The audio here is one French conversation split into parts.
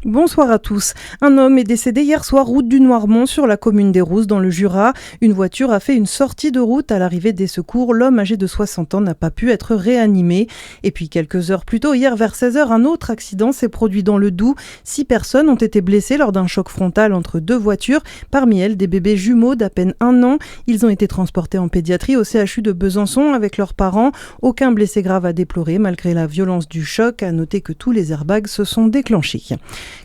Bonsoir à tous. Un homme est décédé hier soir route du Noirmont sur la commune des Rousses dans le Jura. Une voiture a fait une sortie de route à l'arrivée des secours. L'homme âgé de 60 ans n'a pas pu être réanimé. Et puis quelques heures plus tôt, hier vers 16h, un autre accident s'est produit dans le Doubs. 6 personnes ont été blessées lors d'un choc frontal entre deux voitures. Parmi elles, des bébés jumeaux d'à peine 1 an. Ils ont été transportés en pédiatrie au CHU de Besançon avec leurs parents. Aucun blessé grave à déplorer malgré la violence du choc. À noter que tous les airbags se sont déclenchés.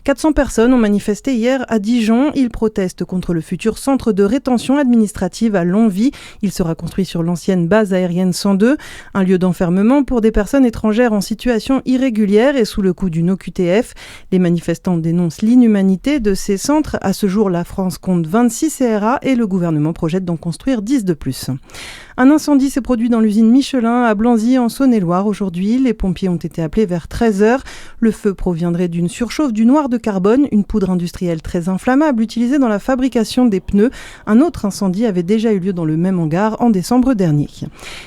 400 personnes ont manifesté hier à Dijon. Ils protestent contre le futur centre de rétention administrative à Longwy. Il sera construit sur l'ancienne base aérienne 102, un lieu d'enfermement pour des personnes étrangères en situation irrégulière et sous le coup d'une OQTF. Les manifestants dénoncent l'inhumanité de ces centres. À ce jour, la France compte 26 CRA et le gouvernement projette d'en construire 10 de plus. Un incendie s'est produit dans l'usine Michelin à Blanzy en Saône-et-Loire aujourd'hui. Les pompiers ont été appelés vers 13h. Le feu proviendrait d'une surchauffe du noir de carbone, une poudre industrielle très inflammable utilisée dans la fabrication des pneus. Un autre incendie avait déjà eu lieu dans le même hangar en décembre dernier.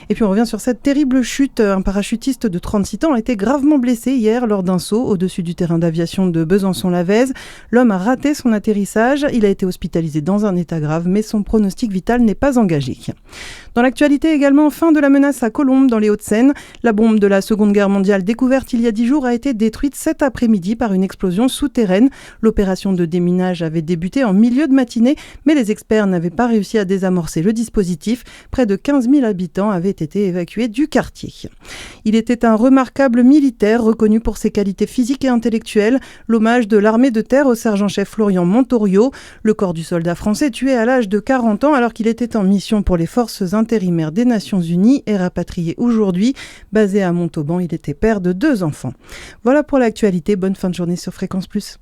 Et puis on revient sur cette terrible chute. Un parachutiste de 36 ans a été gravement blessé hier lors d'un saut au-dessus du terrain d'aviation de Besançon-Lavèze. L'homme a raté son atterrissage. Il a été hospitalisé dans un état grave, mais son pronostic vital n'est pas engagé. Dans l'actualité également, fin de la menace à Colombes dans les Hauts-de-Seine. La bombe de la Seconde Guerre mondiale découverte il y a 10 jours a été détruite cet après-midi par une explosion souterraine. L'opération de déminage avait débuté en milieu de matinée, mais les experts n'avaient pas réussi à désamorcer le dispositif. Près de 15 000 habitants avaient été évacués du quartier. Il était un remarquable militaire reconnu pour ses qualités physiques et intellectuelles. L'hommage de l'armée de terre au sergent-chef Florian Montorio. Le corps du soldat français tué à l'âge de 40 ans alors qu'il était en mission pour les forces intérimaire des Nations Unies est rapatrié aujourd'hui. Basé à Montauban, il était père de 2 enfants. Voilà pour l'actualité. Bonne fin de journée sur Fréquence Plus.